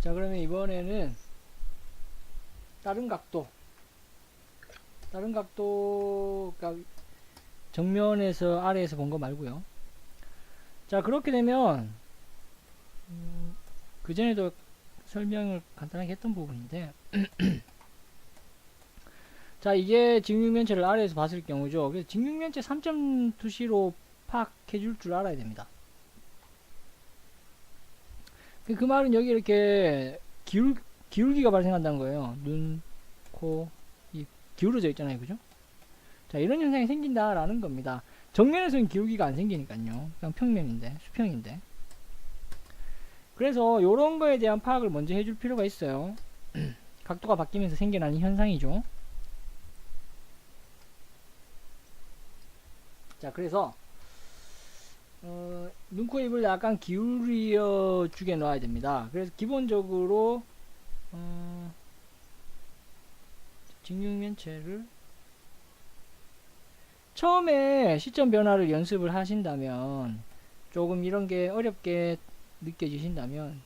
자, 그러면 이번에는 다른 각도가 정면에서 아래에서 본 거 말고요. 자, 그렇게 되면 그전에도 설명을 간단하게 했던 부분인데 자, 이게 직육면체를 아래에서 봤을 경우죠. 그래서 직육면체 3.2C로 파악해 줄 줄 알아야 됩니다. 그 말은 여기 이렇게 기울기가 발생한다는 거예요. 눈, 코, 입 기울어져 있잖아요. 그죠? 자, 이런 현상이 생긴다라는 겁니다. 정면에서는 기울기가 안 생기니까요. 그냥 평면인데, 수평인데. 그래서 요런 거에 대한 파악을 먼저 해줄 필요가 있어요. 각도가 바뀌면서 생겨나는 현상이죠. 자, 그래서 눈, 코, 입을 약간 기울여 주게 놔야 됩니다. 그래서 기본적으로 직육면체를 처음에 시점 변화를 연습을 하신다면 조금 이런 게 어렵게 느껴지신다면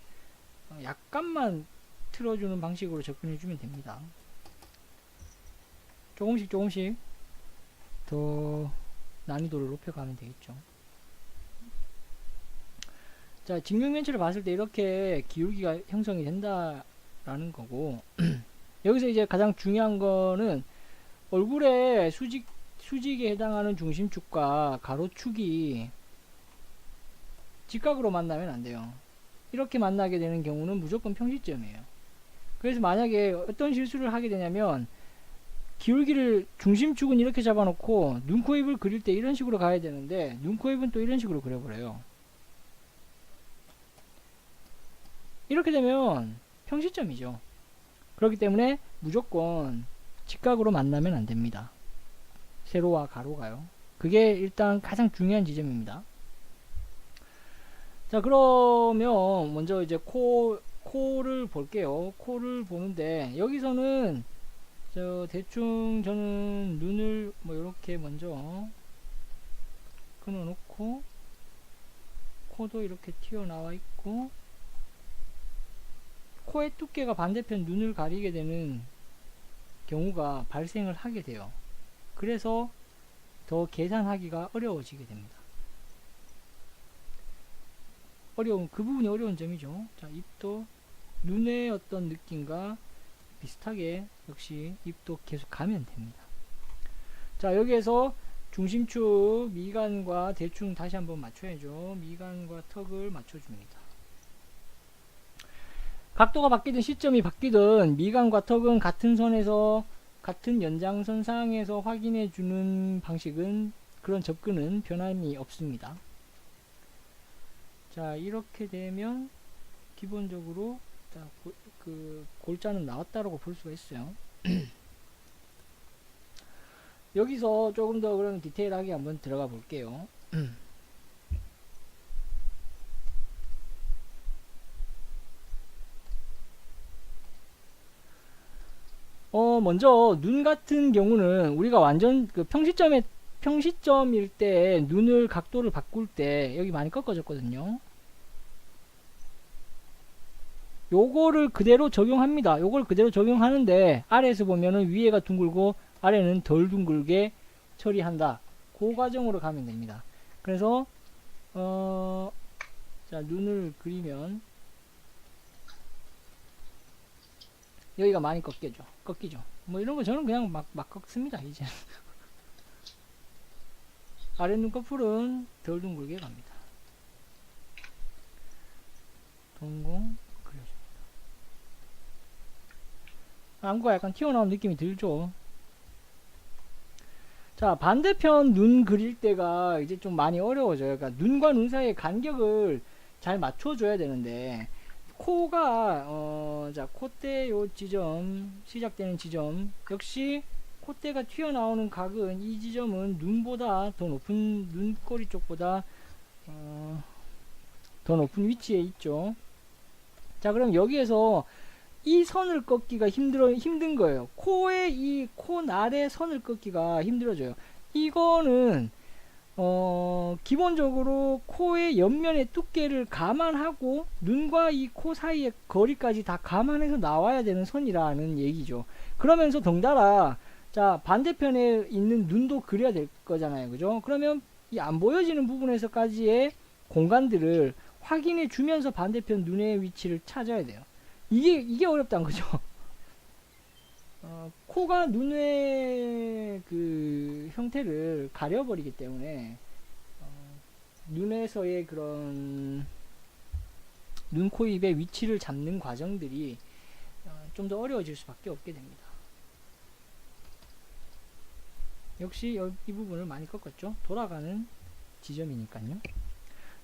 약간만 틀어주는 방식으로 접근해 주면 됩니다. 조금씩 더 난이도를 높여가면 되겠죠. 자, 직육면체를 봤을 때 이렇게 기울기가 형성이 된다라는 거고 여기서 이제 가장 중요한 거는 얼굴의 수직에 해당하는 중심축과 가로축이 직각으로 만나면 안 돼요. 이렇게 만나게 되는 경우는 무조건 평시점이에요. 그래서 만약에 어떤 실수를 하게 되냐면 기울기를 중심축은 이렇게 잡아놓고 눈, 코, 입을 그릴 때 이런 식으로 가야 되는데 눈, 코, 입은 또 이런 식으로 그려버려요. 이렇게 되면 평시점이죠. 그렇기 때문에 무조건 직각으로 만나면 안 됩니다. 세로와 가로가요. 그게 일단 가장 중요한 지점입니다. 자, 그러면 먼저 이제 코를 볼게요. 코를 보는데 여기서는 대충 저는 눈을 뭐 이렇게 먼저 끊어 놓고 코도 이렇게 튀어나와 있고 코의 두께가 반대편 눈을 가리게 되는 경우가 발생을 하게 돼요. 그래서 더 계산하기가 어려워지게 됩니다. 그 부분이 어려운 점이죠. 자, 입도 눈의 어떤 느낌과 비슷하게 역시 입도 계속 가면 됩니다. 자, 여기에서 중심축 미간과 대충 다시 한번 맞춰야죠. 미간과 턱을 맞춰줍니다. 각도가 바뀌든 시점이 바뀌든 미간과 턱은 같은 선에서 같은 연장선상에서 확인해 주는 방식은 그런 접근은 변함이 없습니다. 자, 이렇게 되면 기본적으로 그 골자는 나왔다라고 볼 수가 있어요. 여기서 조금 더 그런 디테일하게 한번 들어가 볼게요. 먼저 눈 같은 경우는 우리가 완전 그 평시점일 때 눈을 각도를 바꿀 때 여기 많이 꺾어졌거든요. 요거를 그대로 적용합니다. 요걸 그대로 적용하는데 아래에서 보면은 위에가 둥글고 아래는 덜 둥글게 처리한다. 그 과정으로 가면 됩니다. 그래서 자, 눈을 그리면 여기가 많이 꺾이죠. 뭐 이런 거 저는 그냥 막 꺾습니다. 이제 아래 눈꺼풀은 덜 둥글게 갑니다. 동공 그려줍니다. 안구가 약간 튀어나온 느낌이 들죠. 자, 반대편 눈 그릴 때가 이제 좀 많이 어려워져요. 그러니까 눈과 눈 사이의 간격을 잘 맞춰줘야 되는데 코가 자, 콧대 요 지점 시작되는 지점 역시 콧대가 튀어나오는 각은 이 지점은 눈보다 더 높은 눈꼬리 쪽보다 더 높은 위치에 있죠. 자, 그럼 여기에서 이 선을 꺾기가 힘든 거예요. 코의 이 코날의 선을 꺾기가 힘들어져요. 이거는 기본적으로 코의 옆면의 두께를 감안하고 눈과 이 코 사이의 거리까지 다 감안해서 나와야 되는 선이라는 얘기죠. 그러면서 덩달아 자 반대편에 있는 눈도 그려야 될 거잖아요. 그죠? 그러면 이 안 보여지는 부분에서까지의 공간들을 확인해 주면서 반대편 눈의 위치를 찾아야 돼요. 이게 어렵다는 거죠. 코가 눈의 그 형태를 가려버리기 때문에 눈에서의 그런 눈, 코, 입의 위치를 잡는 과정들이 좀 더 어려워질 수밖에 없게 됩니다. 역시 이 부분을 많이 꺾었죠. 돌아가는 지점이니까요.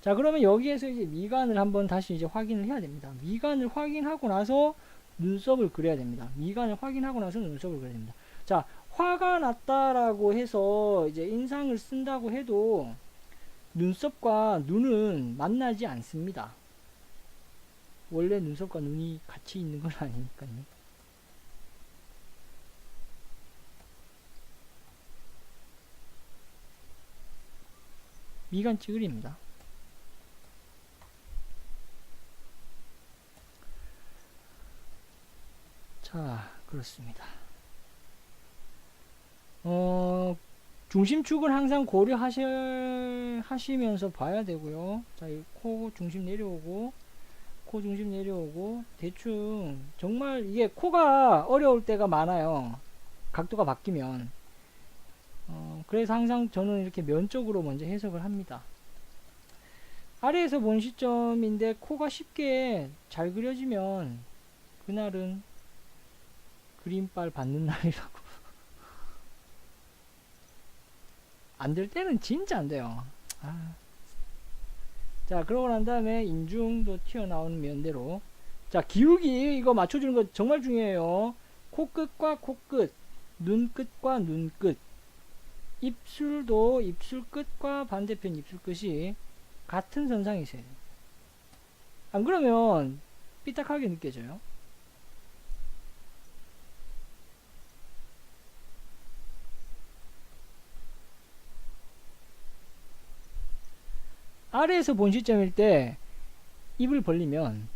자, 그러면 여기에서 이제 미간을 한번 다시 이제 확인을 해야 됩니다. 미간을 확인하고 나서 눈썹을 그려야 됩니다. 미간을 확인하고 나서 눈썹을 그려야 됩니다. 자, 화가 났다라고 해서 이제 인상을 쓴다고 해도 눈썹과 눈은 만나지 않습니다. 원래 눈썹과 눈이 같이 있는 건 아니니까요. 미간 찌그리입니다. 자, 그렇습니다. 중심축은 항상 고려하시면서 봐야 되고요. 자, 이 코 중심 내려오고, 코 중심 내려오고, 대충, 정말 이게 코가 어려울 때가 많아요. 각도가 바뀌면. 그래서 항상 저는 이렇게 면적으로 먼저 해석을 합니다. 아래에서 본 시점인데 코가 쉽게 잘 그려지면 그날은 그림빨 받는 날이라고. 안 될 때는 진짜 안 돼요. 자, 그러고 난 다음에 인중도 튀어나오는 면대로. 자, 기울기 이거 맞춰주는 거 정말 중요해요. 코끝과 코끝, 눈끝과 눈끝, 입술도 입술 끝과 반대편 입술 끝이 같은 선상에 있어야 돼요. 안 그러면 삐딱하게 느껴져요. 아래에서 본 시점일 때 입을 벌리면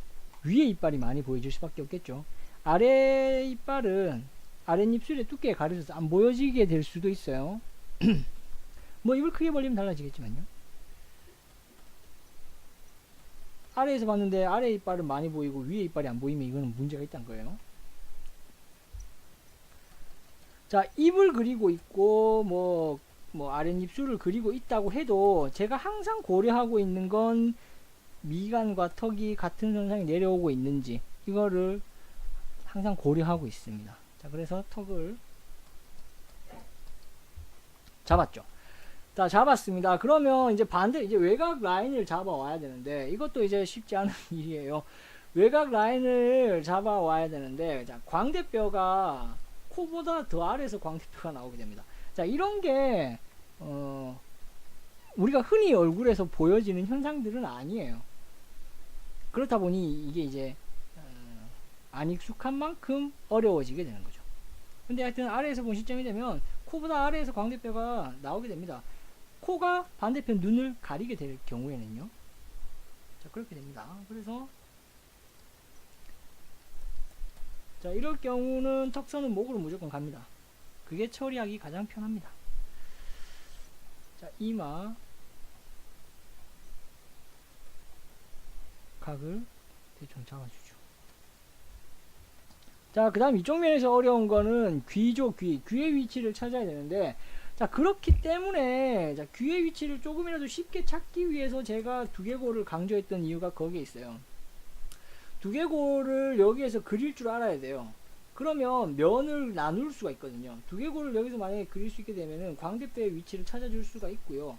위에 이빨이 많이 보여질 수밖에 없겠죠. 아래 이빨은 아랫입술의 두께에 가려져서 안 보여지게 될 수도 있어요. 뭐 입을 크게 벌리면 달라지겠지만요. 아래에서 봤는데 아래 이빨은 많이 보이고 위에 이빨이 안 보이면 이거는 문제가 있다는 거예요. 자, 입을 그리고 있고 뭐 아랫입술을 그리고 있다고 해도 제가 항상 고려하고 있는 건 미간과 턱이 같은 선상에 내려오고 있는지 이거를 항상 고려하고 있습니다. 자, 그래서 턱을 잡았죠. 자, 잡았습니다. 그러면 이제 이제 외곽 라인을 잡아와야 되는데 이것도 이제 쉽지 않은 일이에요. 외곽 라인을 잡아와야 되는데 자, 광대뼈가 코보다 더 아래에서 광대뼈가 나오게 됩니다. 자, 이런 게 우리가 흔히 얼굴에서 보여지는 현상들은 아니에요. 그렇다 보니 이게 이제 안 익숙한 만큼 어려워지게 되는 거죠. 근데 하여튼 아래에서 본 시점이 되면 코보다 아래에서 광대뼈가 나오게 됩니다. 코가 반대편 눈을 가리게 될 경우에는요. 자, 그렇게 됩니다. 그래서 자, 이럴 경우는 턱선은 목으로 무조건 갑니다. 그게 처리하기 가장 편합니다. 자, 이마 각을 대충 잡아주죠. 자, 그 다음 이쪽 면에서 어려운 거는 귀죠. 귀의 위치를 찾아야 되는데 자, 그렇기 때문에 자, 귀의 위치를 조금이라도 쉽게 찾기 위해서 제가 두개골을 강조했던 이유가 거기에 있어요. 두개골을 여기에서 그릴 줄 알아야 돼요. 그러면 면을 나눌 수가 있거든요. 두개골을 여기서 만약에 그릴 수 있게 되면은 광대뼈의 위치를 찾아줄 수가 있고요.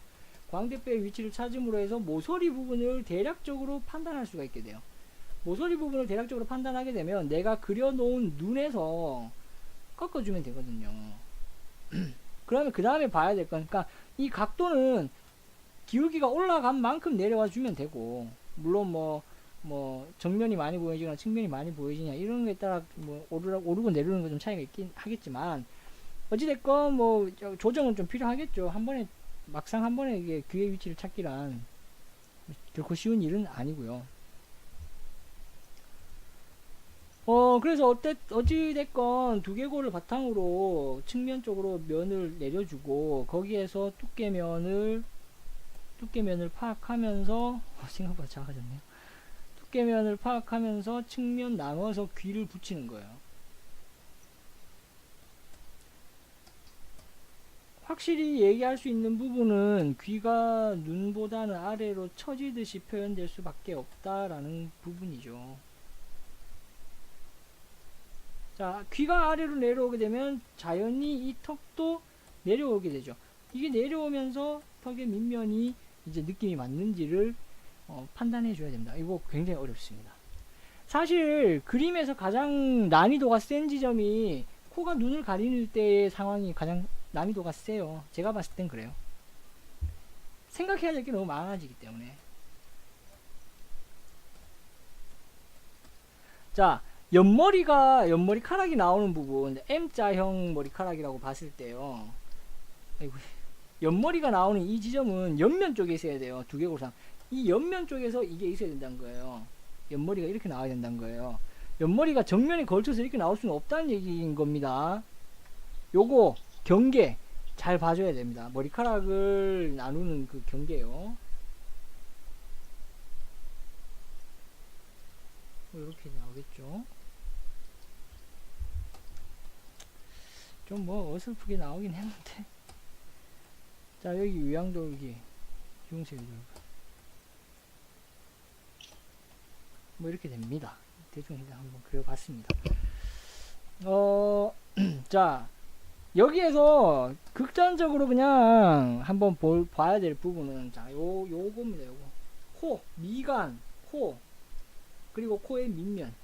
광대뼈의 위치를 찾음으로 해서 모서리 부분을 대략적으로 판단할 수가 있게 돼요. 모서리 부분을 대략적으로 판단하게 되면 내가 그려놓은 눈에서 꺾어주면 되거든요. 그러면 그 다음에 봐야 될 거니까 이 각도는 기울기가 올라간 만큼 내려와 주면 되고, 물론 뭐 정면이 많이 보여지거나 측면이 많이 보여지냐 이런 거에 따라 뭐 오르고 내리는 거 좀 차이가 있긴 하겠지만 어찌됐건 뭐 조정은 좀 필요하겠죠. 한 번에 막상 한 번에 이게 귀의 위치를 찾기란 결코 쉬운 일은 아니고요. 그래서 어찌됐건 두개골을 바탕으로 측면 쪽으로 면을 내려주고, 거기에서 두께면을 파악하면서, 생각보다 작아졌네요. 두께면을 파악하면서 측면 나눠서 귀를 붙이는 거예요. 확실히 얘기할 수 있는 부분은 귀가 눈보다는 아래로 처지듯이 표현될 수밖에 없다라는 부분이죠. 자, 귀가 아래로 내려오게 되면 자연히 이 턱도 내려오게 되죠. 이게 내려오면서 턱의 밑면이 이제 느낌이 맞는지를 판단해 줘야 됩니다. 이거 굉장히 어렵습니다. 사실 그림에서 가장 난이도가 센 지점이 코가 눈을 가리는 때의 상황이 가장 난이도가 세요. 제가 봤을 땐 그래요. 생각해야 될 게 너무 많아지기 때문에. 자, 옆머리카락이 나오는 부분, M자형 머리카락이라고 봤을 때요. 아이고, 옆머리가 나오는 이 지점은 옆면 쪽에 있어야 돼요. 두개골상. 이 옆면 쪽에서 이게 있어야 된다는 거예요. 옆머리가 이렇게 나와야 된다는 거예요. 옆머리가 정면에 걸쳐서 이렇게 나올 수는 없다는 얘기인 겁니다. 요거 경계 잘 봐줘야 됩니다. 머리카락을 나누는 그 경계요. 이렇게 나오겠죠. 좀 뭐 어설프게 나오긴 했는데. 자, 여기 위양돌기 중색이 뭐 이렇게 됩니다. 대충 한번 그려봤습니다. 자, 여기에서 극단적으로 그냥 한번 봐야 될 부분은, 자, 요겁니다. 요거 코, 미간, 코, 그리고 코의 밑면.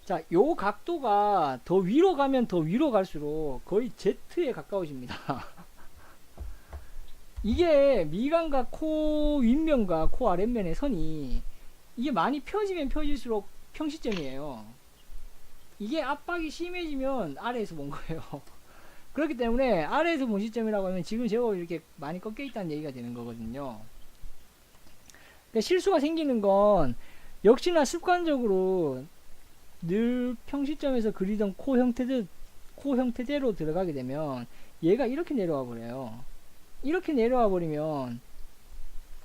자, 요 각도가 더 위로 가면 더 위로 갈수록 거의 Z에 가까워집니다. 이게 미간과 코 윗면과 코 아랫면의 선이 이게 많이 펴지면 펴질수록 평시점이에요. 이게 압박이 심해지면 아래에서 본 거예요. 그렇기 때문에 아래에서 본 시점이라고 하면 지금 제법 이렇게 많이 꺾여 있다는 얘기가 되는 거거든요. 그러니까 실수가 생기는 건 역시나 습관적으로 늘 평시점에서 그리던 코 형태대로 들어가게 되면 얘가 이렇게 내려와 버려요. 이렇게 내려와 버리면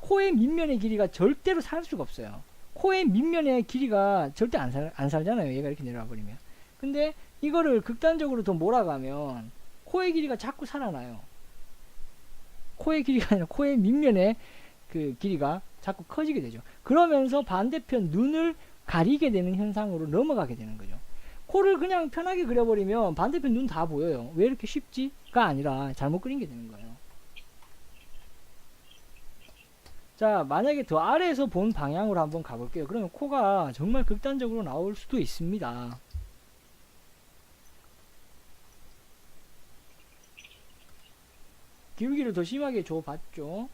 코의 밑면의 길이가 절대로 살 수가 없어요. 코의 밑면의 길이가 절대 안 살잖아요. 얘가 이렇게 내려와 버리면. 근데 이거를 극단적으로 더 몰아가면 코의 길이가 자꾸 살아나요. 코의 길이가 아니라 코의 밑면의 그 길이가 자꾸 커지게 되죠. 그러면서 반대편 눈을 가리게 되는 현상으로 넘어가게 되는 거죠. 코를 그냥 편하게 그려버리면 반대편 눈 다 보여요. 왜 이렇게 쉽지?가 아니라 잘못 그린 게 되는 거예요. 자, 만약에 더 아래에서 본 방향으로 한번 가볼게요. 그러면 코가 정말 극단적으로 나올 수도 있습니다. 기울기를 더 심하게 줘봤죠.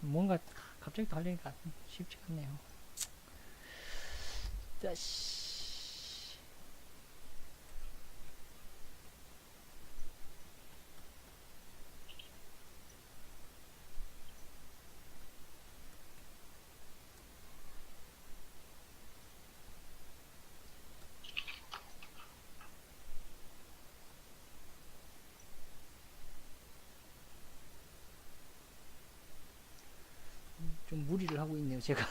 뭔가 갑자기 더 하려니까 쉽지 않네요. 자, 좀 무리를 하고 있네요, 제가.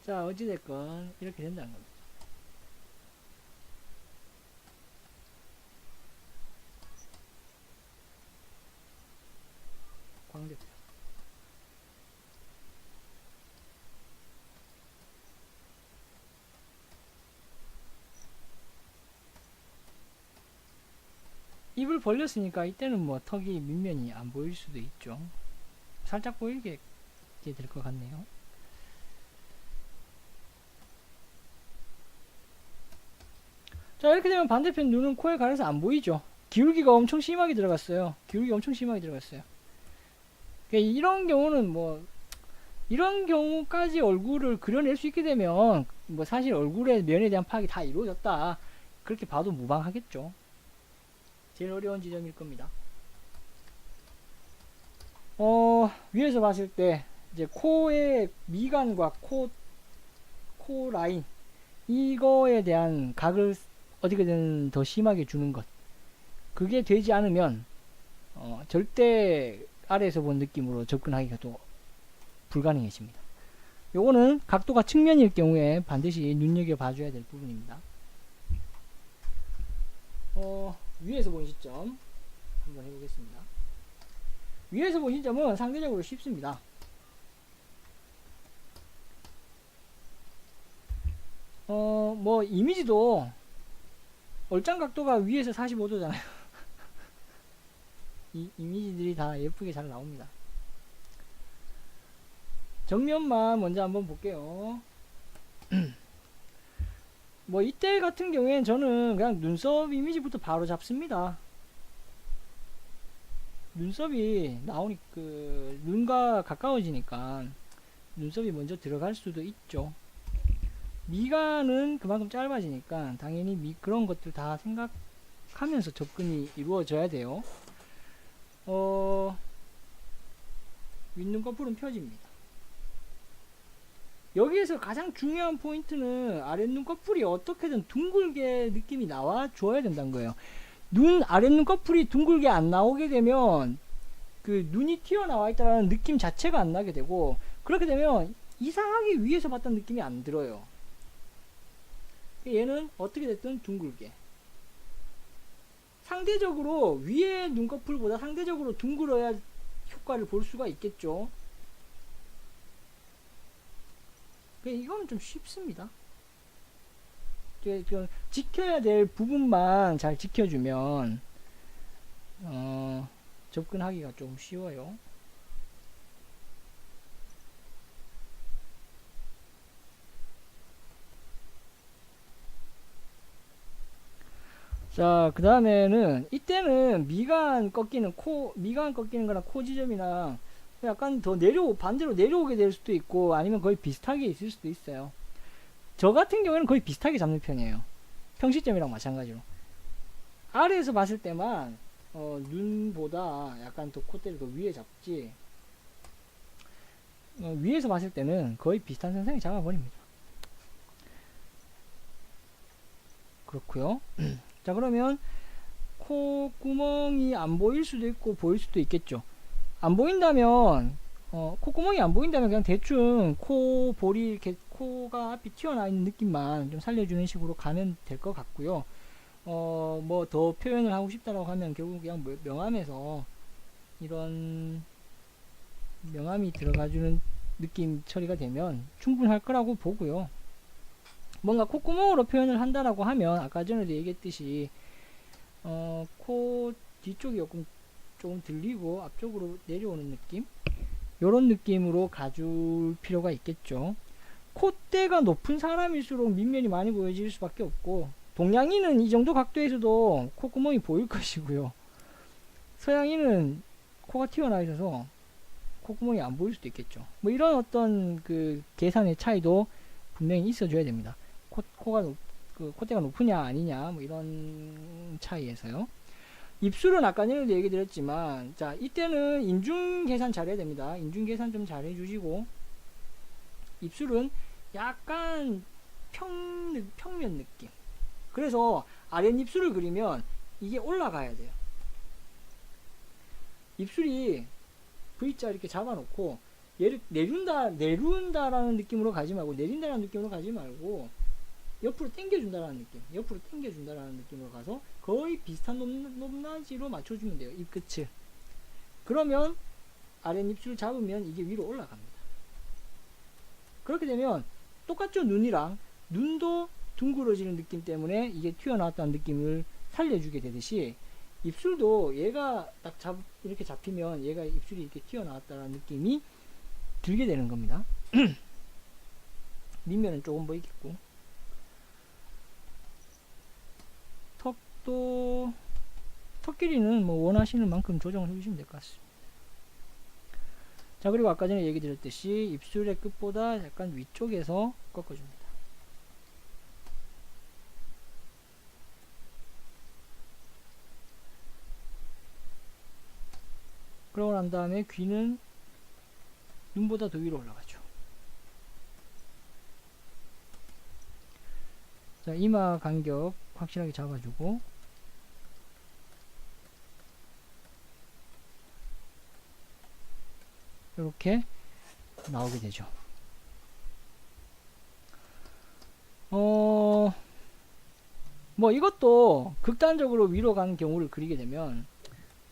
자, 어찌됐건 이렇게 된다는 겁니다. 광대뼈. 이 입을 벌렸으니까 이때는 뭐 턱이 밑면이 안 보일 수도 있죠. 살짝 보이게 될 것 같네요. 자, 이렇게 되면 반대편 눈은 코에 가려서 안 보이죠. 기울기가 엄청 심하게 들어갔어요. 이런 경우는 뭐 이런 경우까지 얼굴을 그려낼 수 있게 되면 뭐 사실 얼굴의 면에 대한 파악이 다 이루어졌다, 그렇게 봐도 무방하겠죠. 제일 어려운 지점일 겁니다. 위에서 봤을 때 이제 코의 미간과 코 라인, 이거에 대한 각을 어떻게든 더 심하게 주는 것, 그게 되지 않으면 절대 아래에서 본 느낌으로 접근하기가 또 불가능해집니다. 요거는 각도가 측면일 경우에 반드시 눈여겨 봐줘야 될 부분입니다. 위에서 본 시점 한번 해보겠습니다. 위에서 본 시점은 상대적으로 쉽습니다. 뭐 이미지도 얼짱 각도가 위에서 45도잖아요. 이 이미지들이 다 예쁘게 잘 나옵니다. 정면만 먼저 한번 볼게요. 뭐 이때 같은 경우엔 저는 그냥 눈썹 이미지부터 바로 잡습니다. 눈썹이 나오니 눈과 가까워지니까 눈썹이 먼저 들어갈 수도 있죠. 미간은 그만큼 짧아지니까 당연히 그런 것들 다 생각하면서 접근이 이루어져야 돼요. 윗눈꺼풀은 펴집니다. 여기에서 가장 중요한 포인트는 아랫눈꺼풀이 어떻게든 둥글게 느낌이 나와 줘야 된다는 거예요. 아랫눈꺼풀이 둥글게 안 나오게 되면 그 눈이 튀어나와 있다는 느낌 자체가 안 나게 되고, 그렇게 되면 이상하게 위에서 봤던 느낌이 안 들어요. 얘는 어떻게 됐든 둥글게, 상대적으로 위에 눈꺼풀보다 상대적으로 둥글어야 효과를 볼 수가 있겠죠. 이거는 좀 쉽습니다. 지켜야 될 부분만 잘 지켜주면 접근하기가 좀 쉬워요. 자, 그 다음에는 이때는 미간 꺾이는 거나 코 지점이나 약간 더 반대로 내려오게 될 수도 있고, 아니면 거의 비슷하게 있을 수도 있어요. 저 같은 경우에는 거의 비슷하게 잡는 편이에요. 평시점이랑 마찬가지로. 아래에서 봤을 때만 눈보다 약간 더 콧대를 더 위에 잡지, 위에서 봤을 때는 거의 비슷한 선상에 잡아버립니다. 그렇고요. 자, 그러면 콧구멍이 안 보일 수도 있고 보일 수도 있겠죠. 안 보인다면 콧구멍이 안 보인다면 그냥 대충 코볼이 이렇게 코가 앞이 튀어나와 있는 느낌만 좀 살려주는 식으로 가면 될 것 같고요. 뭐 더 표현을 하고 싶다라고 하면 결국 그냥 명암에서 이런 명암이 들어가주는 느낌 처리가 되면 충분할 거라고 보고요. 뭔가 콧구멍으로 표현을 한다라고 하면 아까 전에도 얘기했듯이 코 뒤쪽이 조금 들리고 앞쪽으로 내려오는 느낌, 요런 느낌으로 가줄 필요가 있겠죠. 콧대가 높은 사람일수록 밑면이 많이 보여질 수밖에 없고, 동양인은 이 정도 각도에서도 콧구멍이 보일 것이고요. 서양인은 코가 튀어나와 있어서 콧구멍이 안 보일 수도 있겠죠. 뭐 이런 어떤 그 계산의 차이도 분명히 있어줘야 됩니다. 콧대가 높으냐 아니냐, 뭐 이런 차이에서요. 입술은 아까 전에도 얘기 드렸지만, 자, 이때는 인중 계산 잘해야 됩니다. 인중 계산 좀 잘 해주시고, 입술은 약간 평면 느낌. 그래서 아랫입술을 그리면 이게 올라가야 돼요. 입술이 V자 이렇게 잡아놓고 얘를 내려온다라는 느낌으로 가지 말고, 내린다라는 느낌으로 가지 말고 옆으로 당겨준다라는 느낌으로 가서 거의 비슷한 높낮이로 맞춰주면 돼요. 입 끝을. 그러면 아랫입술 잡으면 이게 위로 올라갑니다. 그렇게 되면 똑같죠. 눈도 둥그러지는 느낌 때문에 이게 튀어나왔다는 느낌을 살려주게 되듯이, 입술도 얘가 딱 이렇게 잡히면 얘가 입술이 이렇게 튀어나왔다는 느낌이 들게 되는 겁니다. 밑면은 조금 보이겠고, 턱도 턱 길이는 뭐 원하시는 만큼 조정을 해주시면 될 것 같습니다. 자, 그리고 아까 전에 얘기 드렸듯이 입술의 끝보다 약간 위쪽에서 꺾어줍니다. 그러고 난 다음에 귀는 눈보다 더 위로 올라가죠. 자, 이마 간격 확실하게 잡아주고, 이렇게 나오게 되죠. 뭐 이것도 극단적으로 위로 가는 경우를 그리게 되면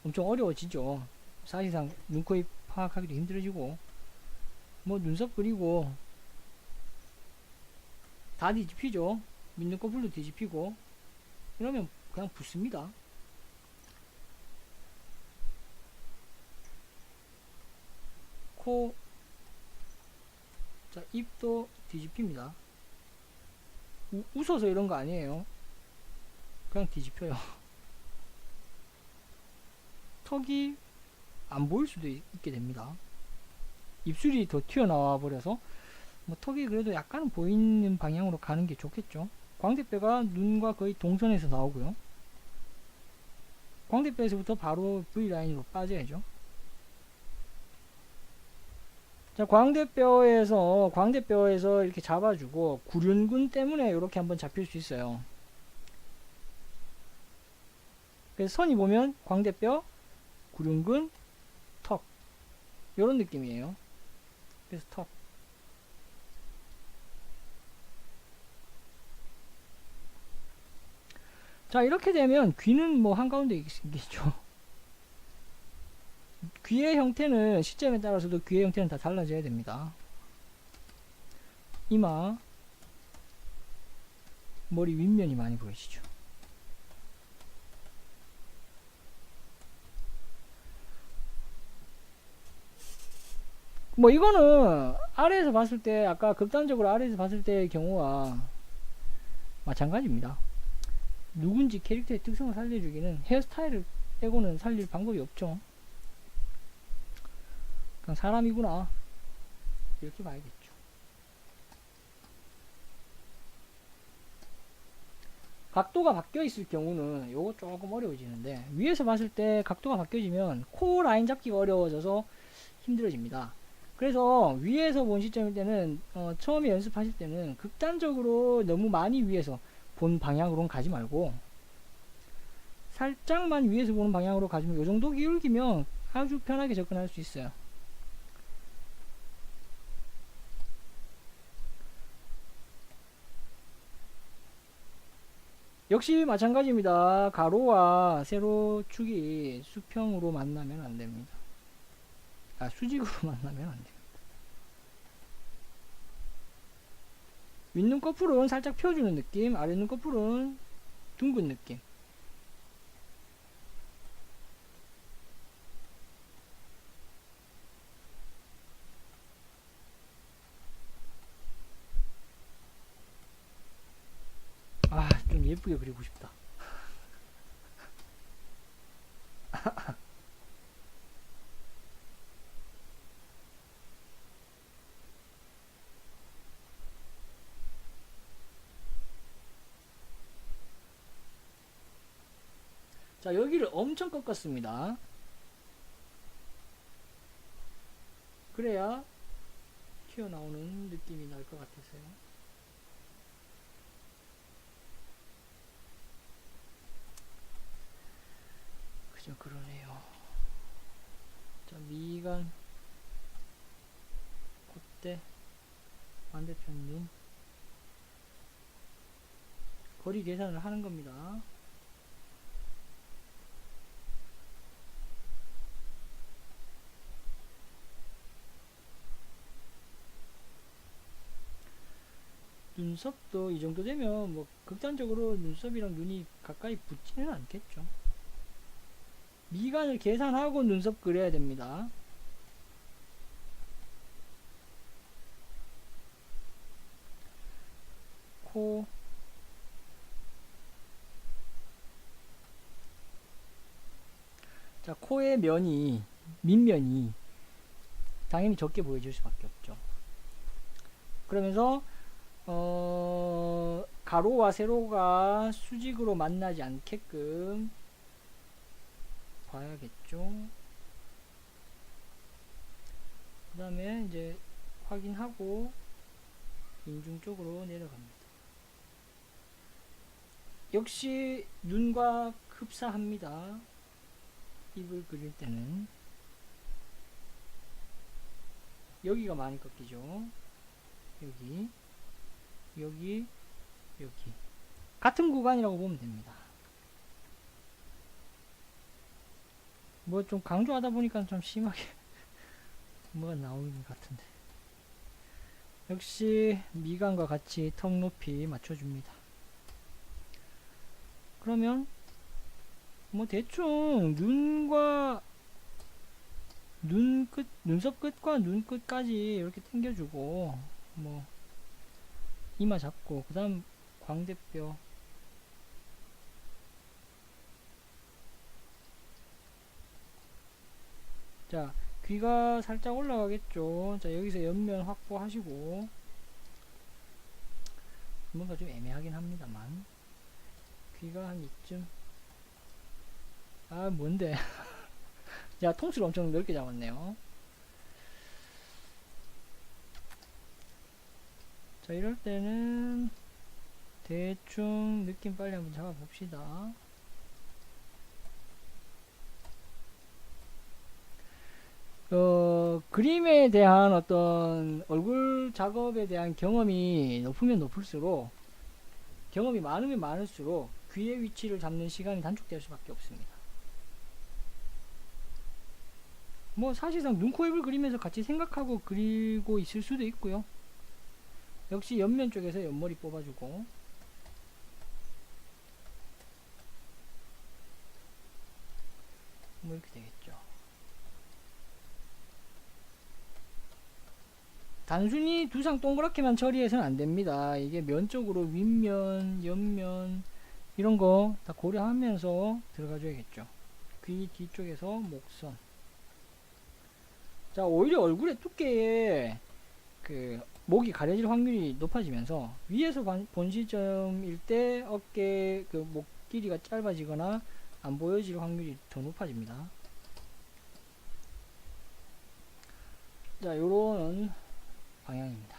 엄청 어려워지죠. 사실상 눈, 코, 입 파악하기도 힘들어지고, 뭐 눈썹 그리고 다 뒤집히죠. 밑눈꺼풀도 뒤집히고, 이러면 그냥 붙습니다. 코, 자, 입도 뒤집힙니다. 웃어서 이런 거 아니에요. 그냥 뒤집혀요. 턱이 안 보일 수도 있게 됩니다. 입술이 더 튀어나와 버려서 뭐 턱이 그래도 약간 보이는 방향으로 가는 게 좋겠죠. 광대뼈가 눈과 거의 동선에서 나오고요. 광대뼈에서부터 바로 V라인으로 빠져야죠. 자, 광대뼈에서 이렇게 잡아주고, 구륜근 때문에 이렇게 한번 잡힐 수 있어요. 그래서 선이 보면 광대뼈, 구륜근, 턱, 요런 느낌이에요. 그래서 턱. 자, 이렇게 되면 귀는 뭐 한가운데 있겠죠. 귀의 형태는 시점에 따라서도 귀의 형태는 다 달라져야 됩니다. 이마, 머리 윗면이 많이 보이시죠. 뭐 이거는 아래에서 봤을 때, 아까 극단적으로 아래에서 봤을 때의 경우와 마찬가지입니다. 누군지 캐릭터의 특성을 살려주기는 헤어스타일을 빼고는 살릴 방법이 없죠. 그냥 사람이구나, 이렇게 봐야겠죠. 각도가 바뀌어 있을 경우는 요거 조금 어려워지는데, 위에서 봤을 때 각도가 바뀌어지면 코 라인 잡기가 어려워져서 힘들어집니다. 그래서 위에서 본 시점일 때는 처음에 연습하실 때는 극단적으로 너무 많이 위에서 본 방향으로는 가지 말고, 살짝만 위에서 보는 방향으로 가지면 요 정도 기울기면 아주 편하게 접근할 수 있어요. 역시 마찬가지입니다. 가로와 세로축이 수평으로 만나면 안됩니다. 수직으로 만나면 안됩니다. 윗눈꺼풀은 살짝 펴주는 느낌, 아랫눈꺼풀은 둥근 느낌. 좀 예쁘게 그리고 싶다. 자, 여기를 엄청 꺾었습니다. 그래야 튀어나오는 느낌이 날 것 같아서요. 그죠, 그러네요. 자, 미간, 콧대, 반대편 눈, 거리 계산을 하는 겁니다. 눈썹도 이 정도 되면 뭐 극단적으로 눈썹이랑 눈이 가까이 붙지는 않겠죠. 미간을 계산하고 눈썹 그려야 됩니다. 코, 자, 코의 면이, 밑면이 당연히 적게 보여질 수밖에 없죠. 그러면서 가로와 세로가 수직으로 만나지 않게끔 봐야겠죠. 그 다음에 이제 확인하고 인중 쪽으로 내려갑니다. 역시 눈과 흡사합니다. 입을 그릴 때는 여기가 많이 꺾이죠. 여기, 여기, 여기 같은 구간이라고 보면 됩니다. 뭐 좀 강조하다 보니까 좀 심하게 뭐가 나오는 것 같은데, 역시 미간과 같이 턱 높이 맞춰줍니다. 그러면 뭐 대충 눈과 눈썹 끝과 눈 끝까지 이렇게 당겨주고, 뭐 이마 잡고, 그 다음 광대뼈, 자 귀가 살짝 올라가겠죠. 자 여기서 옆면 확보하시고, 뭔가 좀 애매하긴 합니다만, 귀가 한 이쯤, 아 뭔데 자 통수를 엄청 넓게 잡았네요. 자 이럴 때는 대충 느낌 빨리 한번 잡아 봅시다. 그림에 대한 어떤 얼굴 작업에 대한 경험이 높으면 높을수록, 경험이 많으면 많을수록 귀의 위치를 잡는 시간이 단축될 수밖에 없습니다. 뭐 사실상 눈, 코, 입을 그리면서 같이 생각하고 그리고 있을 수도 있고요. 역시 옆면 쪽에서 옆머리 뽑아주고, 뭐 이렇게 되겠죠. 단순히 두상 동그랗게만 처리해서는 안됩니다. 이게 면적으로 윗면, 옆면 이런 거 다 고려하면서 들어가줘야겠죠. 귀 뒤쪽에서 목선. 자 오히려 얼굴의 두께에 그 목이 가려질 확률이 높아지면서, 위에서 본 시점일 때 어깨 그 목 길이가 짧아지거나 안 보여질 확률이 더 높아집니다. 자 요런 방향입니다.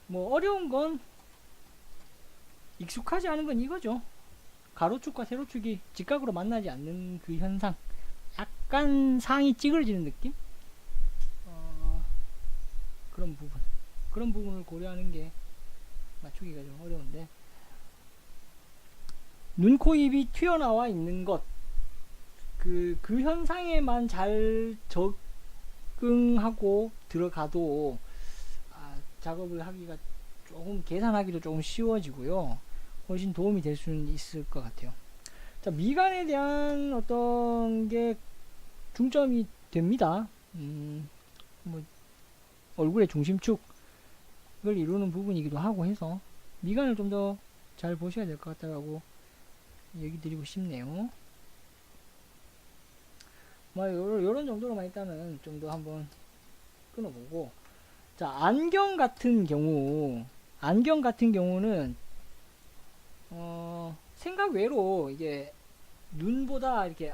뭐 어려운 건, 익숙하지 않은 건 이거죠. 가로축과 세로축이 직각으로 만나지 않는 그 현상, 약간 상이 찌그러지는 느낌? 그런 부분을 고려하는 게 맞추기가 좀 어려운데, 눈, 코, 입이 튀어나와 있는 것, 그 현상에만 잘 적응하고 들어가도 작업을 하기가 조금, 계산하기도 조금 쉬워지고요. 훨씬 도움이 될 수는 있을 것 같아요. 자, 미간에 대한 어떤 게 중점이 됩니다. 뭐 얼굴의 중심축을 이루는 부분이기도 하고 해서 미간을 좀 더 잘 보셔야 될 것 같다라고 얘기 드리고 싶네요. 뭐 요런 정도로만 일단은 좀 더 한번 끊어보고, 자 안경 같은 경우는 생각 외로 이게 눈보다 이렇게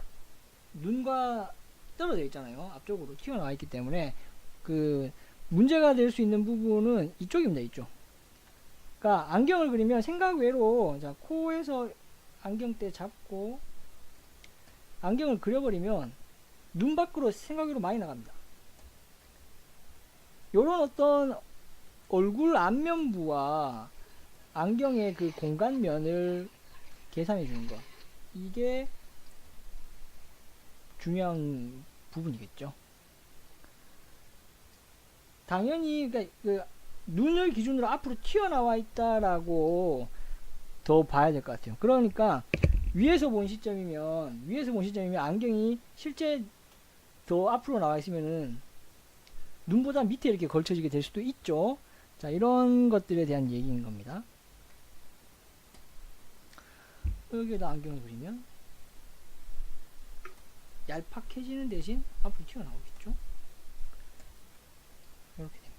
눈과 떨어져 있잖아요. 앞쪽으로 튀어나와 있기 때문에 그 문제가 될 수 있는 부분은 이쪽입니다. 이쪽. 그러니까 안경을 그리면 생각 외로, 자 코에서 안경대 잡고 안경을 그려버리면 눈 밖으로 생각 외로 많이 나갑니다. 요런 어떤 얼굴 안면부와 안경의 그 공간면을 계산해 주는 거, 이게 중요한 부분이겠죠. 당연히 그러니까 그 눈을 기준으로 앞으로 튀어나와 있다라고 더 봐야 될 것 같아요. 그러니까 위에서 본 시점이면 안경이 실제 더 앞으로 나와 있으면은 눈보다 밑에 이렇게 걸쳐지게 될 수도 있죠. 자, 이런 것들에 대한 얘기인 겁니다. 여기에다 안경을 그리면 얄팍해지는 대신 앞으로 튀어나오겠죠. 이렇게 됩니다.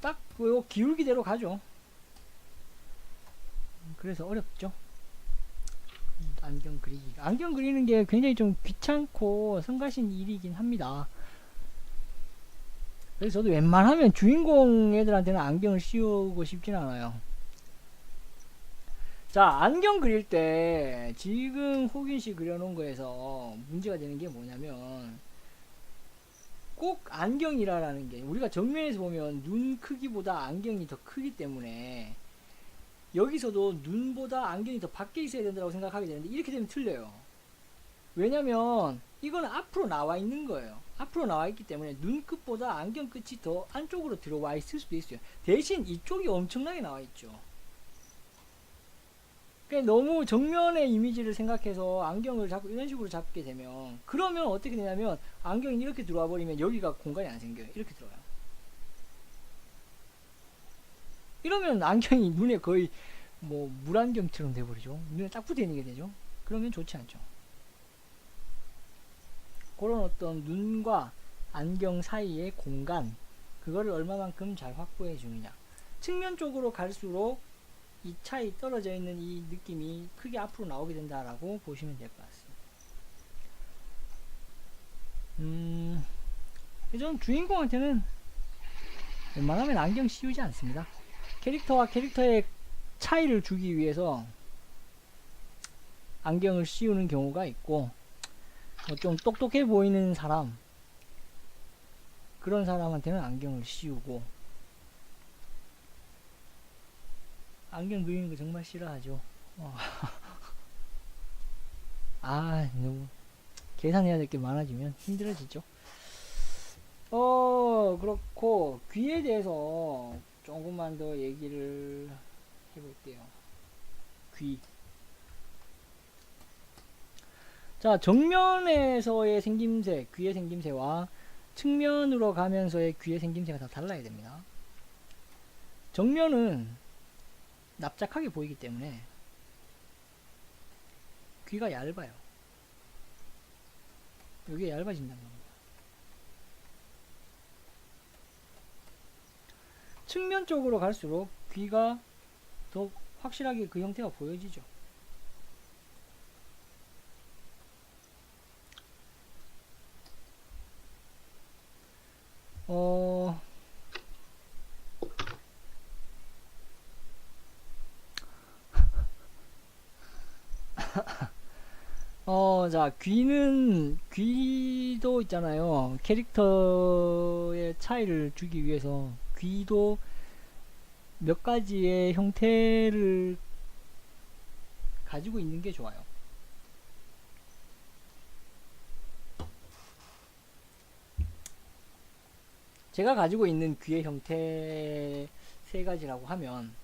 딱 요 기울기대로 가죠. 그래서 어렵죠. 안경 그리기가. 안경 그리는 게 굉장히 좀 귀찮고 성가신 일이긴 합니다. 그래서 저도 웬만하면 주인공 애들한테는 안경을 씌우고 싶진 않아요. 자, 안경 그릴 때 지금 호균씨 그려놓은 거에서 문제가 되는 게 뭐냐면, 꼭 안경이라는 게, 우리가 정면에서 보면 눈 크기보다 안경이 더 크기 때문에 여기서도 눈보다 안경이 더 밖에 있어야 된다고 생각하게 되는데, 이렇게 되면 틀려요. 왜냐면 이거는 앞으로 나와 있는 거예요. 앞으로 나와 있기 때문에 눈끝보다 안경 끝이 더 안쪽으로 들어와 있을 수도 있어요. 대신 이쪽이 엄청나게 나와 있죠. 그러니까 너무 정면의 이미지를 생각해서 안경을 자꾸 이런 식으로 잡게 되면, 그러면 어떻게 되냐면 안경이 이렇게 들어와 버리면 여기가 공간이 안 생겨요. 이렇게 들어와요. 이러면 안경이 눈에 거의 뭐 물안경처럼 돼버리죠. 눈에 딱 붙어 있는 게 되죠. 그러면 좋지 않죠. 그런 어떤 눈과 안경 사이의 공간, 그거를 얼마만큼 잘 확보해 주느냐. 측면 쪽으로 갈수록 이 차이, 떨어져 있는 이 느낌이 크게 앞으로 나오게 된다라고 보시면 될 것 같습니다. 저는 주인공한테는 웬만하면 안경 씌우지 않습니다. 캐릭터와 캐릭터의 차이를 주기 위해서 안경을 씌우는 경우가 있고, 좀 똑똑해 보이는 사람, 그런 사람한테는 안경을 씌우고. 안경 그리는 거 정말 싫어하죠. 너무 계산해야 될 게 많아지면 힘들어지죠. 그렇고 귀에 대해서 조금만 더 얘기를 해볼게요. 귀. 자, 정면에서의 생김새, 귀의 생김새와 측면으로 가면서의 귀의 생김새가 다 달라야 됩니다. 정면은 납작하게 보이기 때문에 귀가 얇아요. 여기가 얇아진다는 겁니다. 측면 쪽으로 갈수록 귀가 더 확실하게 그 형태가 보여지죠. 자, 귀도 있잖아요. 캐릭터의 차이를 주기 위해서 귀도 몇 가지의 형태를 가지고 있는 게 좋아요. 제가 가지고 있는 귀의 형태 세 가지라고 하면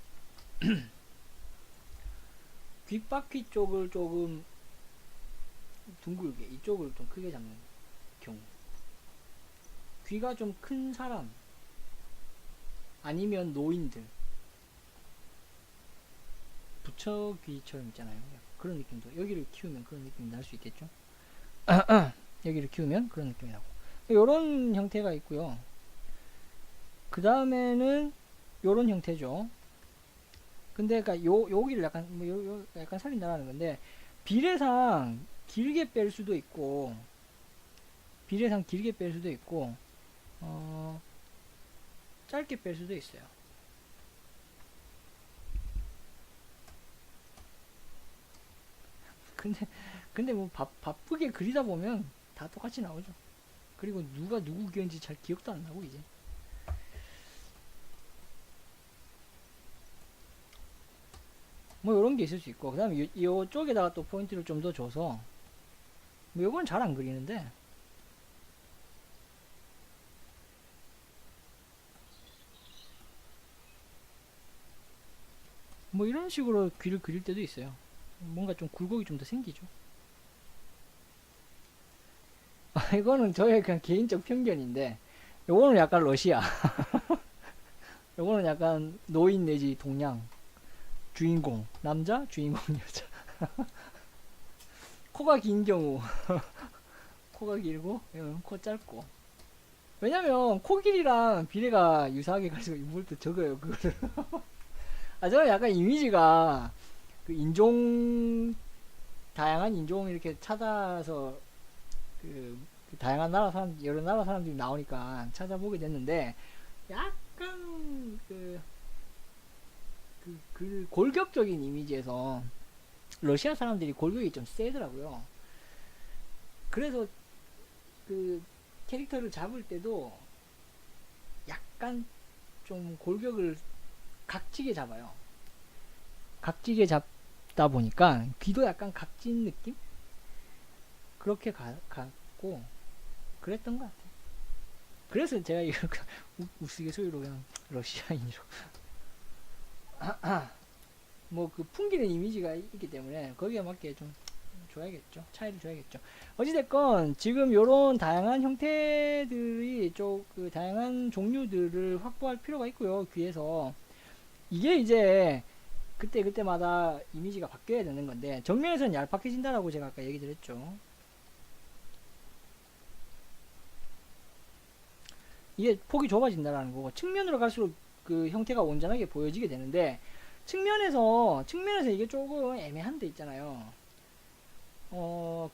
귓바퀴 쪽을 조금 둥글게, 이쪽을 좀 크게 잡는 경우, 귀가 좀 큰 사람 아니면 노인들, 부처귀처럼 있잖아요. 그런 느낌도, 여기를 키우면 그런 느낌이 날 수 있겠죠. 여기를 키우면 그런 느낌이 나고, 요런 형태가 있고요. 그 다음에는 요런 형태죠. 근데 그러니까 여기를 약간 약간 살린다라는 건데, 비례상 길게 뺄 수도 있고, 짧게 뺄 수도 있어요. 근데 뭐 바쁘게 그리다 보면 다 똑같이 나오죠. 그리고 누가 누구 귀인지 잘 기억도 안 나고 이제. 뭐 이런 게 있을 수 있고, 그 다음에 이쪽에다가 또 포인트를 좀 더 줘서 뭐 요건 잘 안 그리는데, 뭐 이런 식으로 귀를 그릴 때도 있어요. 뭔가 좀 굴곡이 좀 더 생기죠. 이거는 저의 그냥 개인적 편견인데, 요거는 약간 러시아. 요거는 약간 노인 내지 동양. 주인공, 남자, 주인공, 여자. 코가 긴 경우. 코가 길고, 코 짧고. 왜냐면, 코 길이랑 비례가 유사하게 가지고 인물도 적어요, 그거를. 아, 저는 약간 이미지가, 그 다양한 인종 이렇게 찾아서, 그 다양한 나라 사람, 여러 나라 사람들이 나오니까 찾아보게 됐는데, 약간, 그 골격적인 이미지에서, 러시아 사람들이 골격이 좀 세더라고요. 그래서, 그, 캐릭터를 잡을 때도, 약간 좀 골격을 각지게 잡아요. 각지게 잡다 보니까 귀도 약간 각진 느낌? 그렇게 갔고 그랬던 것 같아요. 그래서 제가 이거 우스갯소리로 그냥 러시아인으로 뭐 그 풍기는 이미지가 있기 때문에 거기에 맞게 좀 줘야겠죠. 차이를 줘야겠죠. 어찌됐건 지금 요런 다양한 형태들이 그 다양한 종류들을 확보할 필요가 있고요. 귀에서 이게 이제 그때마다 이미지가 바뀌어야 되는 건데 정면에서는 얄팍해진다라고 제가 아까 얘기 드렸죠. 이게 폭이 좁아진다라는 거고 측면으로 갈수록 그 형태가 온전하게 보여지게 되는데 측면에서 이게 조금 애매한 데 있잖아요.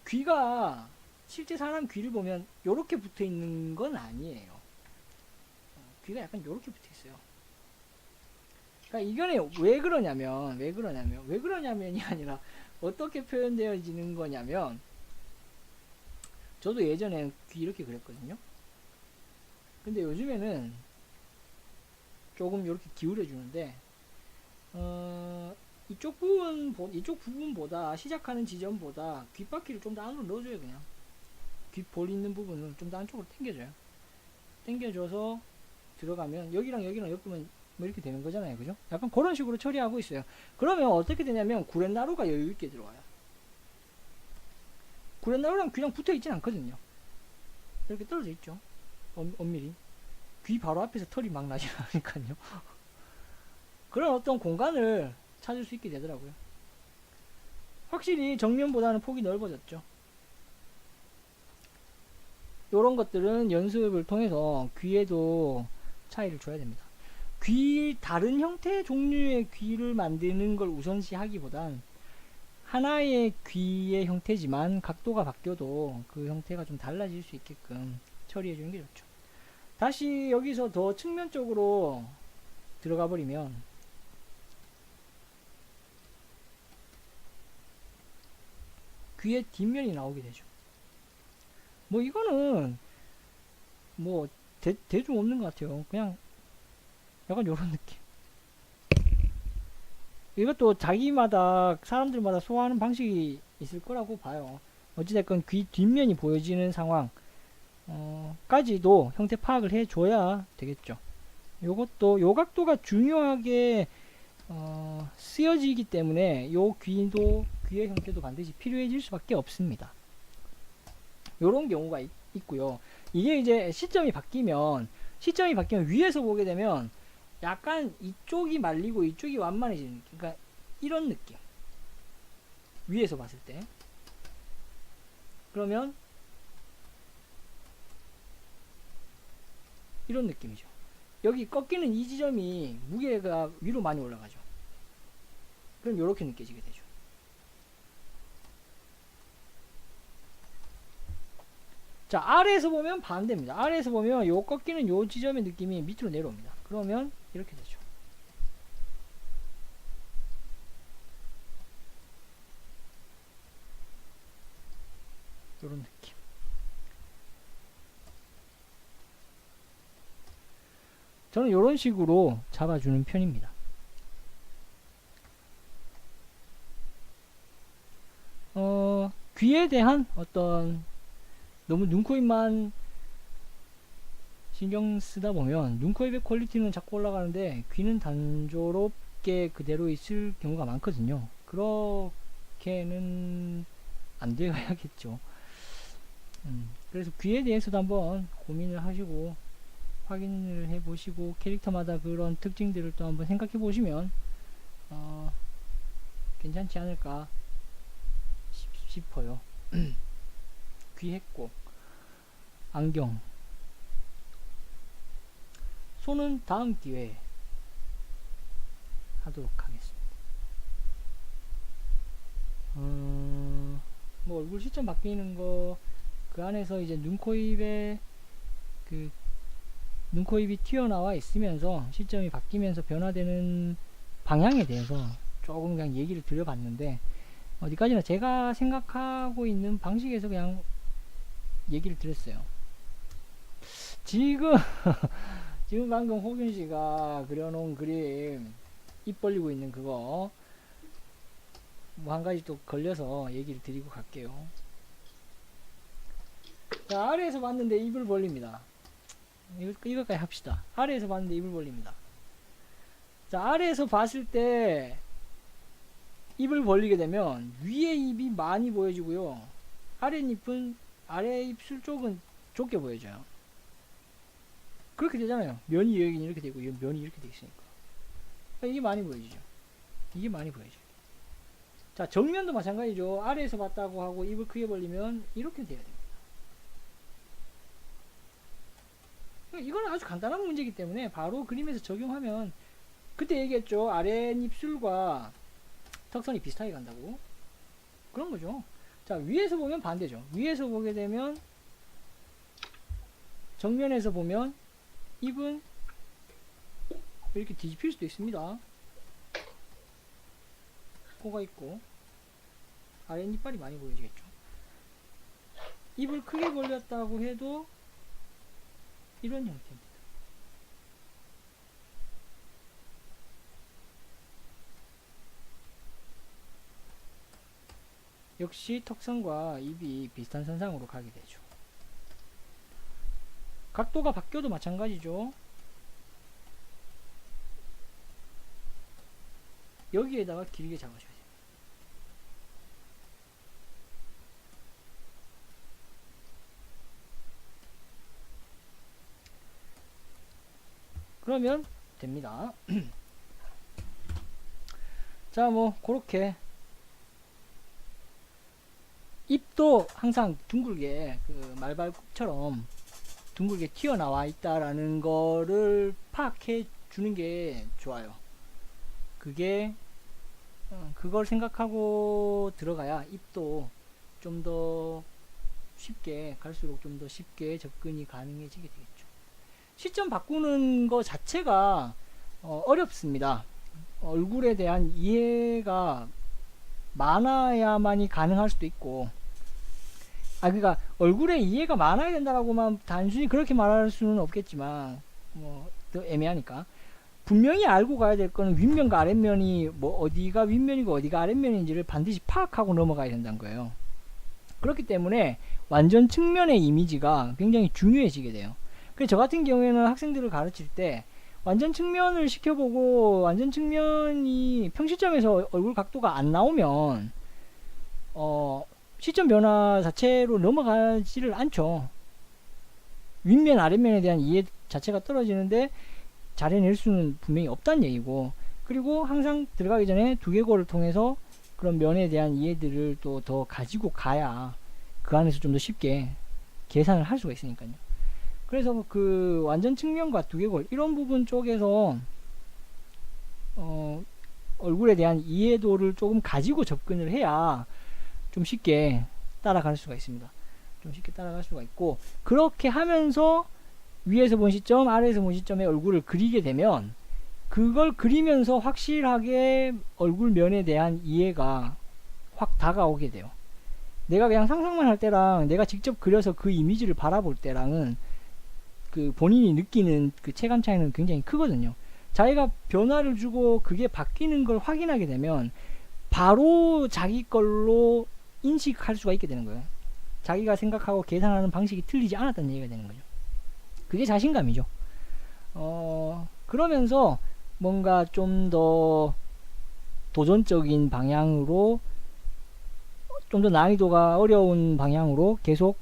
귀가 실제 사람 귀를 보면 요렇게 붙어 있는 건 아니에요. 귀가 약간 요렇게 붙어 있어요. 그러니까 이거는 왜 그러냐면이 아니라 어떻게 표현되어지는 거냐면 저도 예전에 귀 이렇게 그렸거든요. 근데 요즘에는 조금 이렇게 기울여 주는데 이쪽 부분보다 시작하는 지점보다 귓바퀴를 좀 더 안으로 넣어줘요. 그냥 귓볼 있는 부분을 좀 더 안쪽으로 당겨줘요. 당겨줘서 들어가면 여기랑 엮으면 뭐 이렇게 되는 거잖아요. 그죠? 약간 그런 식으로 처리하고 있어요. 그러면 어떻게 되냐면 구렛나루가 여유있게 들어와요. 구렛나루랑 귀랑 붙어 있진 않거든요. 이렇게 떨어져 있죠. 엄밀히. 귀 바로 앞에서 털이 막 나지 않으니까요. 그런 어떤 공간을 찾을 수 있게 되더라고요. 확실히 정면보다는 폭이 넓어졌죠. 요런 것들은 연습을 통해서 귀에도 차이를 줘야 됩니다. 다른 형태 종류의 귀를 만드는 걸 우선시하기보단 하나의 귀의 형태지만 각도가 바뀌어도 그 형태가 좀 달라질 수 있게끔 처리해 주는 게 좋죠. 다시 여기서 더 측면적으로 들어가 버리면 귀의 뒷면이 나오게 되죠. 뭐 이거는 뭐 대중 없는 것 같아요. 그냥 약간 요런 느낌. 이것도 사람들마다 소화하는 방식이 있을 거라고 봐요. 어찌됐건 귀 뒷면이 보여지는 상황 까지도 형태 파악을 해줘야 되겠죠. 요 각도가 중요하게 쓰여지기 때문에 귀의 형태도 반드시 필요해질 수밖에 없습니다. 요런 경우가 있고요. 이게 이제 시점이 바뀌면 위에서 보게 되면 약간 이쪽이 말리고 이쪽이 완만해지는 느낌. 그러니까 이런 느낌. 위에서 봤을 때. 그러면 이런 느낌이죠. 여기 꺾이는 이 지점이 무게가 위로 많이 올라가죠. 그럼 이렇게 느껴지게 되죠. 자, 아래에서 보면 반대입니다. 아래에서 보면 요 꺾이는 요 지점의 느낌이 밑으로 내려옵니다. 그러면 이렇게 되죠. 요런 느낌. 저는 요런 식으로 잡아주는 편입니다. 귀에 대한 어떤 너무 눈, 코, 입만 신경 쓰다 보면 눈, 코, 입의 퀄리티는 자꾸 올라가는데 귀는 단조롭게 그대로 있을 경우가 많거든요. 그렇게는 안 되어야겠죠. 그래서 귀에 대해서도 한번 고민을 하시고 확인을 해 보시고 캐릭터마다 그런 특징들을 또 한번 생각해 보시면 괜찮지 않을까 싶어요. 귀 했고, 안경, 손은 다음 기회에 하도록 하겠습니다. 뭐 얼굴 시점 바뀌는 거, 그 안에서 이제 눈, 코, 입에 그 눈, 코, 입이 튀어나와 있으면서 시점이 바뀌면서 변화되는 방향에 대해서 조금 그냥 얘기를 드려봤는데, 어디까지나 제가 생각하고 있는 방식에서 그냥 얘기를 드렸어요. 지금 지금 방금 호균 씨가 그려놓은 그림, 입 벌리고 있는 그거 뭐 한 가지 또 걸려서 얘기를 드리고 갈게요. 자, 아래에서 봤는데 입을 벌립니다. 이거까지 합시다. 아래에서 봤는데 입을 벌립니다. 자, 아래에서 봤을 때 입을 벌리게 되면 위에 입이 많이 보여지고요, 아래 입술 쪽은 좁게 보여져요. 그렇게 되잖아요. 면이 여기 이렇게 되고 면이 이렇게 되어 있으니까 이게 많이 보여지죠. 이게 많이 보여져요. 자, 정면도 마찬가지죠. 아래에서 봤다고 하고 입을 크게 벌리면 이렇게 돼야 됩니다. 이건 아주 간단한 문제이기 때문에 바로 그림에서 적용하면, 그때 얘기했죠. 아랫입술과 턱선이 비슷하게 간다고. 그런 거죠. 자, 위에서 보면 반대죠. 위에서 보게 되면, 정면에서 보면 입은 이렇게 뒤집힐 수도 있습니다. 코가 있고 아랫이빨이 많이 보여지겠죠. 입을 크게 벌렸다고 해도 이런 형태입니다. 역시 턱선과 입이 비슷한 선상으로 가게 되죠. 각도가 바뀌어도 마찬가지죠. 여기에다가 길게 잡아줘야 돼요. 그러면 됩니다. 자, 뭐 그렇게 입도 항상 둥글게, 그 말발굽처럼 둥글게 튀어나와 있다라는 거를 파악해 주는 게 좋아요. 그게 그걸 생각하고 들어가야 입도 좀 더 쉽게, 갈수록 좀 더 쉽게 접근이 가능해지게 되겠죠. 시점 바꾸는 거 자체가 어렵습니다. 얼굴에 대한 이해가 많아야만이 가능할 수도 있고, 그러니까 얼굴에 이해가 많아야 된다라고만 단순히 그렇게 말할 수는 없겠지만, 뭐 더 애매하니까 분명히 알고 가야 될 거는 윗면과 아랫면이 뭐 어디가 윗면이고 어디가 아랫면인지를 반드시 파악하고 넘어가야 된다는 거예요. 그렇기 때문에 완전 측면의 이미지가 굉장히 중요해지게 돼요. 그래서 저 같은 경우에는 학생들을 가르칠 때 완전 측면을 시켜보고, 완전 측면이 평시점에서 얼굴 각도가 안 나오면 시점 변화 자체로 넘어가지를 않죠. 윗면 아랫면에 대한 이해 자체가 떨어지는데 잘 해낼 수는 분명히 없다는 얘기고, 그리고 항상 들어가기 전에 두개골을 통해서 그런 면에 대한 이해들을 또 더 가지고 가야 그 안에서 좀 더 쉽게 계산을 할 수가 있으니까요. 그래서 그 완전 측면과 두개골 이런 부분 쪽에서 얼굴에 대한 이해도를 조금 가지고 접근을 해야 좀 쉽게 따라갈 수가 있습니다. 좀 쉽게 따라갈 수가 있고, 그렇게 하면서 위에서 본 시점, 아래에서 본 시점에 얼굴을 그리게 되면 그걸 그리면서 확실하게 얼굴 면에 대한 이해가 확 다가오게 돼요. 내가 그냥 상상만 할 때랑 내가 직접 그려서 그 이미지를 바라볼 때랑은 그 본인이 느끼는 그 체감 차이는 굉장히 크거든요. 자기가 변화를 주고 그게 바뀌는 걸 확인하게 되면 바로 자기 걸로 인식할 수가 있게 되는 거예요. 자기가 생각하고 계산하는 방식이 틀리지 않았다는 얘기가 되는 거죠. 그게 자신감이죠. 그러면서 뭔가 좀 더 도전적인 방향으로, 좀 더 난이도가 어려운 방향으로 계속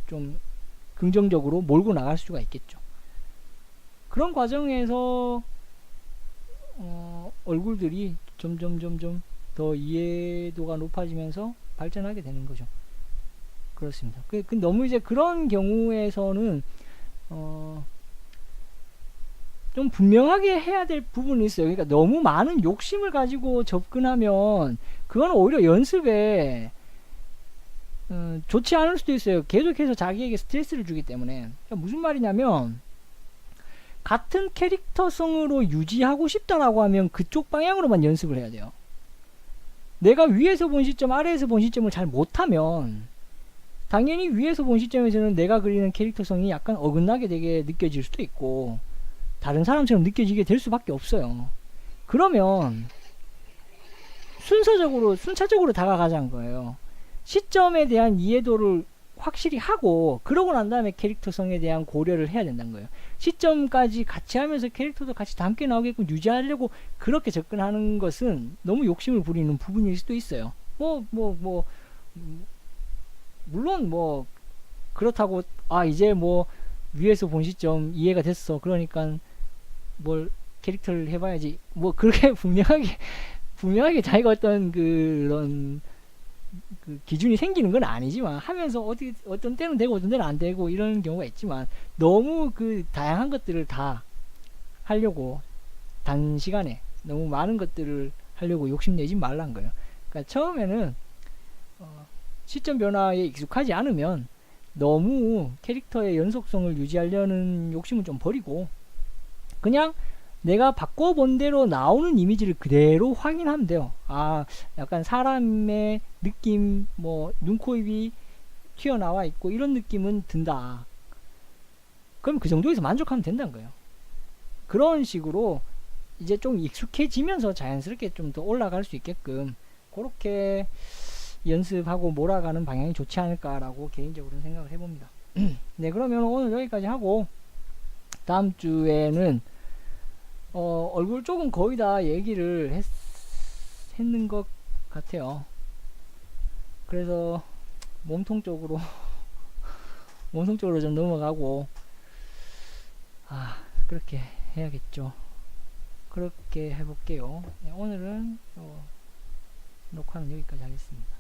좀 긍정적으로 몰고 나갈 수가 있겠죠. 그런 과정에서 얼굴들이 점점 더 이해도가 높아지면서 발전하게 되는 거죠. 그렇습니다. 너무 이제 그런 경우에서는 좀 분명하게 해야 될 부분이 있어요. 그러니까 너무 많은 욕심을 가지고 접근하면 그건 오히려 연습에 좋지 않을 수도 있어요. 계속해서 자기에게 스트레스를 주기 때문에. 그러니까 무슨 말이냐면, 같은 캐릭터성으로 유지하고 싶다라고 하면 그쪽 방향으로만 연습을 해야 돼요. 내가 위에서 본 시점, 아래에서 본 시점을 잘 못하면 당연히 위에서 본 시점에서는 내가 그리는 캐릭터성이 약간 어긋나게 되게 느껴질 수도 있고, 다른 사람처럼 느껴지게 될 수밖에 없어요. 그러면 순차적으로 다가가자는 거예요. 시점에 대한 이해도를 확실히 하고, 그러고 난 다음에 캐릭터성에 대한 고려를 해야 된다는 거예요. 시점까지 같이 하면서 캐릭터도 같이 함께 나오게끔 유지하려고 그렇게 접근하는 것은 너무 욕심을 부리는 부분일 수도 있어요. 물론 그렇다고 이제 위에서 본 시점 이해가 됐어, 그러니까 뭘 캐릭터를 해봐야지, 그렇게 분명하게 자기가 어떤 그런 기준이 생기는 건 아니지만, 하면서 어떤 때는 되고 어떤 때는 안 되고 이런 경우가 있지만, 너무 다양한 것들을 다 하려고, 단시간에 너무 많은 것들을 하려고 욕심내지 말란 거예요. 그러니까 처음에는 시점 변화에 익숙하지 않으면 너무 캐릭터의 연속성을 유지하려는 욕심은 좀 버리고, 그냥 내가 바꿔본 대로 나오는 이미지를 그대로 확인하면 돼요. 약간 사람의 느낌, 눈, 코, 입이 튀어나와 있고 이런 느낌은 든다. 그럼 그 정도에서 만족하면 된다는 거예요. 그런 식으로 이제 좀 익숙해지면서 자연스럽게 좀 더 올라갈 수 있게끔 그렇게 연습하고 몰아가는 방향이 좋지 않을까라고 개인적으로는 생각을 해봅니다. 네, 그러면 오늘 여기까지 하고, 다음 주에는 얼굴 쪽은 거의 다 얘기를 했는 것 같아요. 그래서 몸통 쪽으로 좀 넘어가고, 그렇게 해야겠죠. 그렇게 해볼게요. 네, 오늘은 녹화는 여기까지 하겠습니다.